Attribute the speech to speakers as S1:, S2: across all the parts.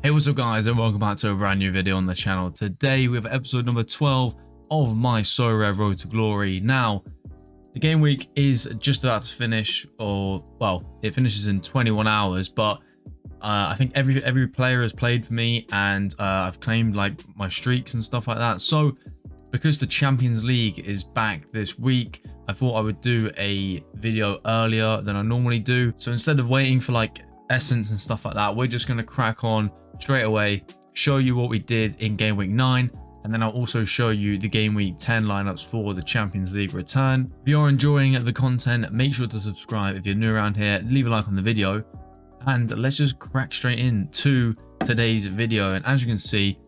S1: Hey, what's up guys, and welcome back to a brand new video on the channel. Today we have episode number 12 of my Sorare Road to Glory. Now, the game week is just about to finish, or well, it finishes in 21 hours, but I think every player has played for me, and I've claimed like my streaks and stuff like that. So because the Champions League is back this week, I thought I would do a video earlier than I normally do. So instead of waiting for like essence and stuff like that, we're just going to crack on straight away, show you what we did in game week 9, and then I'll also show you the game week 10 lineups for the Champions League return. If you're enjoying the content, make sure to subscribe. If you're new around here, leave a like on the video, and let's just crack straight into today's video. And as you can see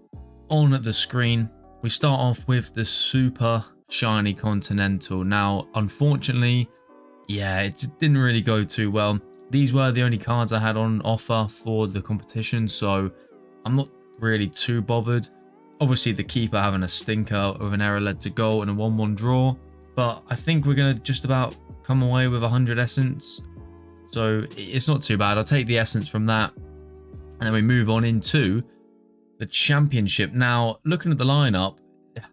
S1: on the screen, we start off with the super shiny Continental. Now, unfortunately, yeah, it didn't really go too well. These were the only cards I had on offer for the competition, so I'm not really too bothered. Obviously, the keeper having a stinker with an error led to goal and a 1-1 draw, but I think we're going to just about come away with 100 essence, so it's not too bad. I'll take the essence from that, and then we move on into the championship. Now, looking at the lineup,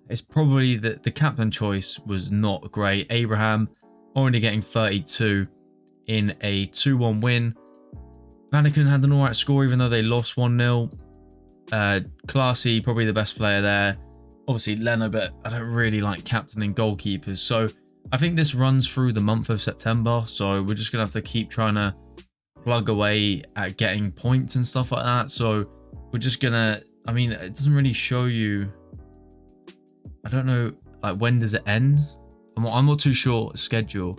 S1: it's probably the captain choice was not great. Abraham only getting 32 in a 2-1 win. Vatican had an alright score even though they lost 1-0. Classy, probably the best player there. Obviously Leno, but I don't really like captaining goalkeepers. So I think this runs through the month of September. So we're just going to have to keep trying to plug away at getting points and stuff like that. So we're just going to, I mean, it doesn't really show you, I don't know, like when does it end? I'm not too sure schedule.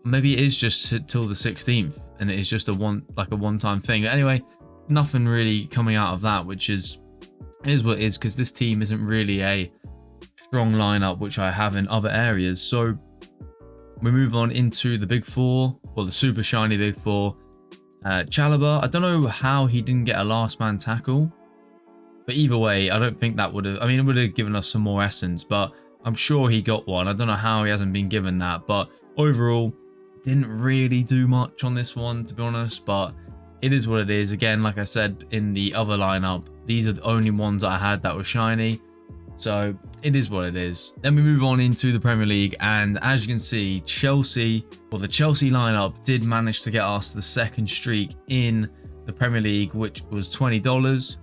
S1: Maybe it is just till the 16th and it is just a one-time thing. Anyway, nothing really coming out of that, which is what it is, because this team isn't really a strong lineup which I have in other areas. So we move on into the big four, or the super shiny big four. Chalobah, I don't know how he didn't get a last man tackle, but either way, I don't think that would have, I mean, it would have given us some more essence, but I'm sure he got one. I don't know how he hasn't been given that, but overall, didn't really do much on this one, to be honest, but it is what it is. Again, like I said in the other lineup, these are the only ones I had that were shiny, so it is what it is. Then we move on into the Premier League, and as you can see, Chelsea, or the Chelsea lineup, did manage to get us the second streak in the Premier League, which was $20.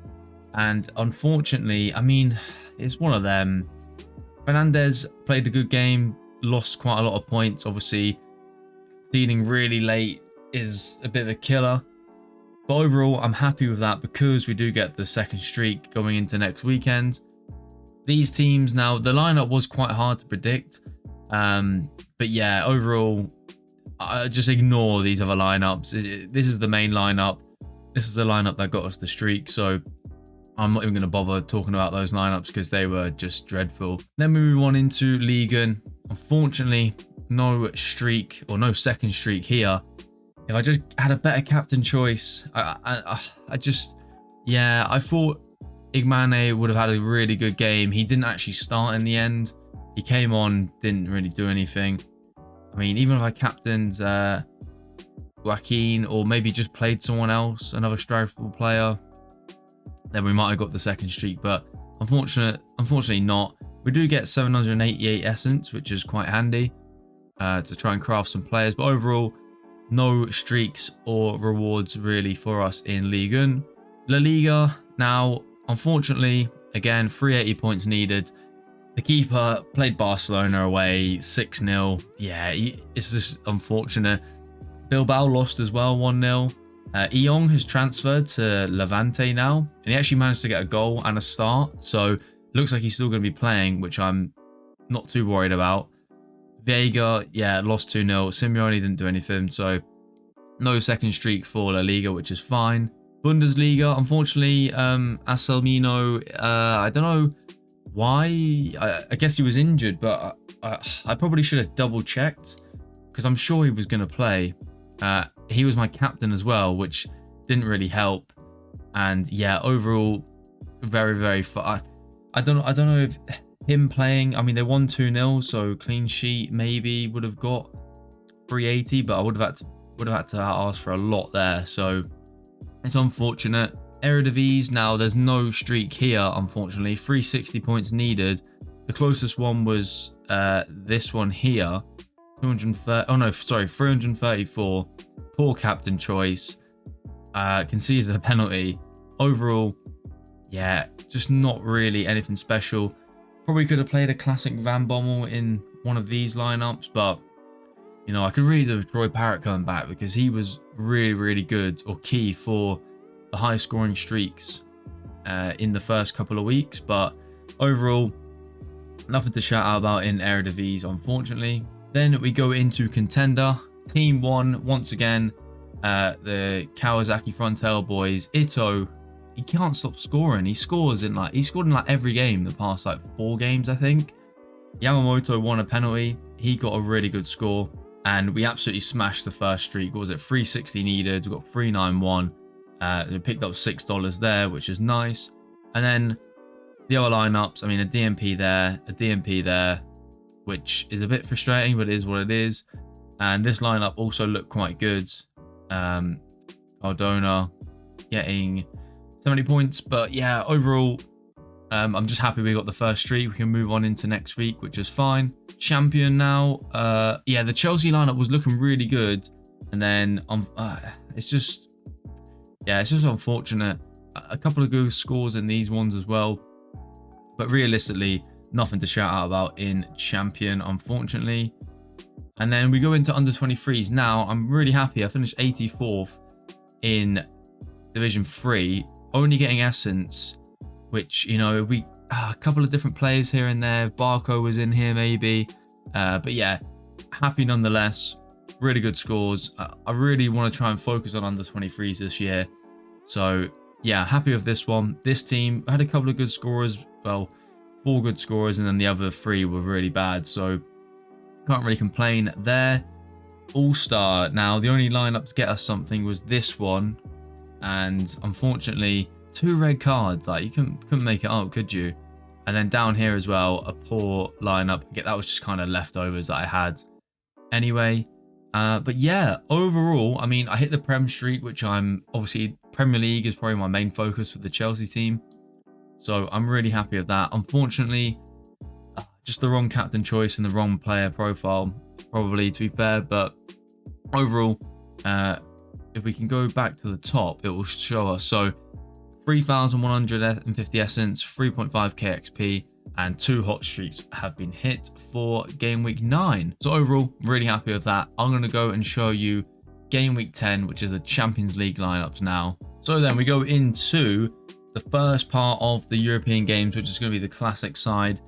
S1: And unfortunately, I mean, it's one of them. Fernandez played a good game, lost quite a lot of points. Obviously, seeding really late is a bit of a killer, but overall I'm happy with that because we do get the second streak going into next weekend. These teams, now the lineup was quite hard to predict, but yeah, overall I just ignore these other lineups. This is the main lineup. This is the lineup that got us the streak, so I'm not even going to bother talking about those lineups because they were just dreadful. Then we move on into Ligue 1. Unfortunately, no streak, or no second streak here. If I just had a better captain choice, I just, yeah, I thought Igmane would have had a really good game. He didn't actually start in the end. He came on, didn't really do anything. I mean, even if I captained Joaquin, or maybe just played someone else, another strikeable player, then we might have got the second streak, but unfortunately not. We do get 788 essence, which is quite handy to try and craft some players, but overall, no streaks or rewards really for us in Ligue 1. La Liga, now, unfortunately, again, 380 points needed. The keeper played Barcelona away, 6-0. Yeah, it's just unfortunate. Bilbao lost as well, 1-0. Eong has transferred to Levante now, and he actually managed to get a goal and a start, so it looks like he's still going to be playing, which I'm not too worried about. Vega, yeah, lost 2-0. Simeone didn't do anything, so no second streak for La Liga, which is fine. Bundesliga, unfortunately, Anselmino, I don't know why. I guess he was injured, but I probably should have double checked, because I'm sure he was going to play. He was my captain as well, which didn't really help. And yeah, overall, very far. I don't know if him playing, I mean, they won 2-0, so clean sheet maybe would have got 380, but I would have had to ask for a lot there. So It's unfortunate. Eredivisie, now there's no streak here, unfortunately. 360 points needed. The closest one was this one here. 230. Oh no, sorry, 334. Poor captain choice. Conceded a penalty. Overall, yeah, just not really anything special. Probably could have played a classic Van Bommel in one of these lineups, but you know, I could really do with Troy Parrott coming back because he was really, really good or key for the high scoring streaks in the first couple of weeks. But overall, nothing to shout out about in Eredivisie, unfortunately. Then we go into Contender. Team 1, once again, the Kawasaki Frontale boys. Ito, he can't stop scoring. He scored in like every game the past like 4 games, I think. Yamamoto won a penalty. He got a really good score. And we absolutely smashed the first streak. What was it? 360 needed. We got 391. We picked up $6 there, which is nice. And then the other lineups, I mean, a DMP there, which is a bit frustrating, but it is what it is. And this lineup also looked quite good. Cardona getting 70 points. But yeah, overall, I'm just happy we got the first streak. We can move on into next week, which is fine. Champion now. Yeah, the Chelsea lineup was looking really good. And then it's just unfortunate. A couple of good scores in these ones as well. But realistically, nothing to shout out about in Champion, unfortunately. And then we go into under 23s. Now, I'm really happy. I finished 84th in Division 3, only getting Essence, which, you know, a couple of different players here and there. Barco was in here maybe. But yeah, happy nonetheless. Really good scores. I really want to try and focus on under 23s this year. So yeah, happy with this one. This team had a couple of good scorers. Well, 4 good scorers, and then the other 3 were really bad. So can't really complain there. All-Star. Now, the only lineup to get us something was this one. And unfortunately, 2 red cards. Like, you couldn't make it up, could you? And then down here as well, a poor lineup. That was just kind of leftovers that I had anyway. But yeah, overall, I mean, I hit the Prem streak, which I'm obviously, Premier League is probably my main focus with the Chelsea team. So I'm really happy with that. Unfortunately, just the wrong captain choice and the wrong player profile, probably, to be fair. But overall, if we can go back to the top, it will show us. So 3,150 essence, 3.5k XP, and 2 hot streaks have been hit for game week 9. So overall, really happy with that. I'm going to go and show you game week 10, which is the Champions League lineups now. So then we go into the first part of the European games, which is going to be the classic side.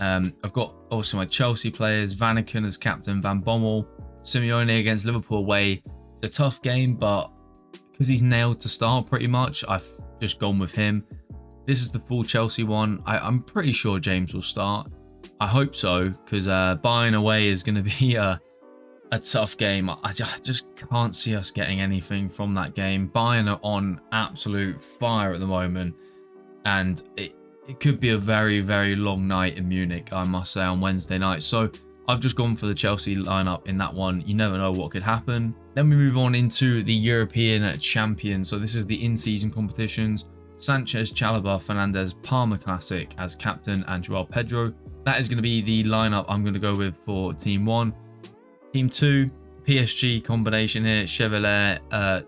S1: I've got also my Chelsea players, Vanaken as captain, Van Bommel, Simeone against Liverpool away. It's a tough game, but because he's nailed to start pretty much, I've just gone with him. This is the full Chelsea one. I'm pretty sure James will start. I hope so, because Bayern away is going to be a tough game. I just can't see us getting anything from that game. Bayern are on absolute fire at the moment, and it could be a very, very long night in Munich, I must say, on Wednesday night. So I've just gone for the Chelsea lineup in that one. You never know what could happen. Then we move on into the European Champions. So this is the in-season competitions. Sanchez, Chalobah, Fernandez, Palmer Classic as captain, and Joao Pedro. That is going to be the lineup I'm going to go with for Team 1. Team 2, PSG combination here. Chevalier,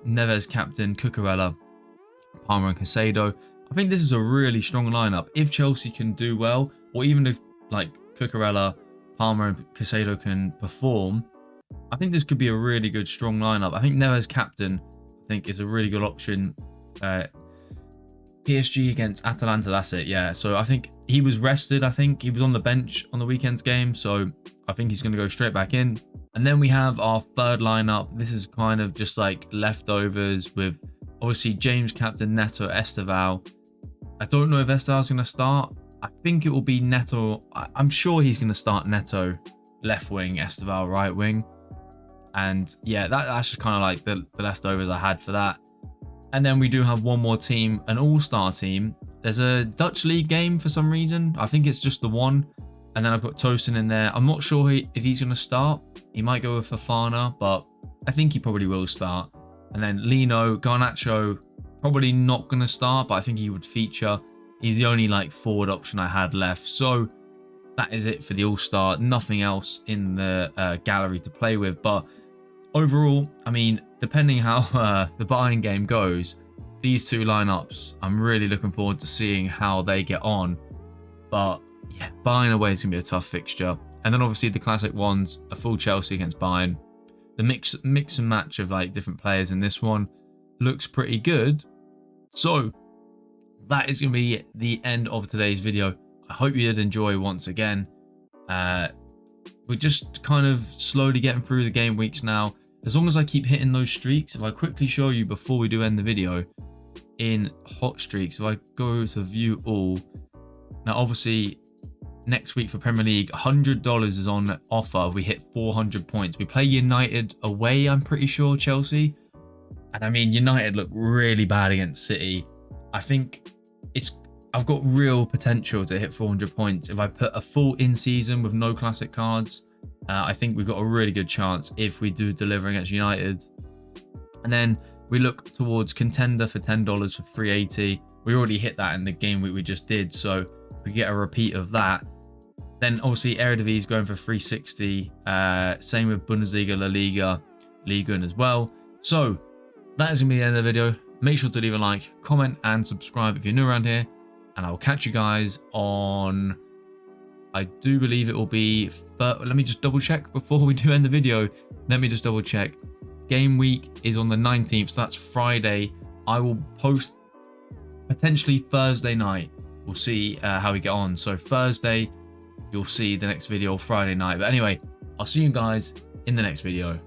S1: Neves captain, Cucurella, Palmer and Caicedo. I think this is a really strong lineup. If Chelsea can do well, or even if like Cucurella, Palmer and Caicedo can perform, I think this could be a really good, strong lineup. I think Neves captain, I think, is a really good option. PSG against Atalanta, that's it, yeah. So I think he was rested. I think he was on the bench on the weekend's game, so I think he's going to go straight back in. And then we have our third lineup. This is kind of just like leftovers with obviously James captain, Neto, Esteval. I don't know if Esteval's going to start. I think it will be Neto. I'm sure he's going to start Neto left wing, Esteval right wing. And yeah, that's just kind of like the leftovers I had for that. And then we do have one more team, an all-star team. There's a Dutch league game for some reason. I think it's just the one. And then I've got Tosin in there. I'm not sure if he's going to start. He might go with Fofana, but I think he probably will start. And then Lino, Garnacho, Probably not going to start, but I think he would feature. He's the only like forward option I had left. So that is it for the All-Star. Nothing else in the gallery to play with. But overall, I mean, depending how the buying game goes, these two lineups, I'm really looking forward to seeing how they get on. But yeah, Bayern away is going to be a tough fixture. And then obviously the classic ones, a full Chelsea against Bayern. The mix and match of like different players in this one looks pretty good. So that is going to be the end of today's video. I hope you did enjoy once again. We're just kind of slowly getting through the game weeks now. As long as I keep hitting those streaks, if I quickly show you before we do end the video, in hot streaks, if I go to view all, now obviously next week for Premier League, $100 is on offer. We hit 400 points. We play United away, I'm pretty sure, Chelsea. And I mean, United look really bad against City. I think I've got real potential to hit 400 points. If I put a full in-season with no classic cards, I think we've got a really good chance if we do deliver against United. And then we look towards contender for $10 for 380. We already hit that in the game we just did, so we get a repeat of that. Then obviously Eredivisie is going for 360. Same with Bundesliga, La Liga, Liga as well. So that is going to be the end of the video. Make sure to leave a like, comment, and subscribe if you're new around here. And I'll catch you guys on, I do believe it will be, let me just double check before we do end the video. Let me just double check. Game week is on the 19th, so that's Friday. I will post potentially Thursday night. We'll see how we get on. So Thursday, you'll see the next video Friday night. But anyway, I'll see you guys in the next video.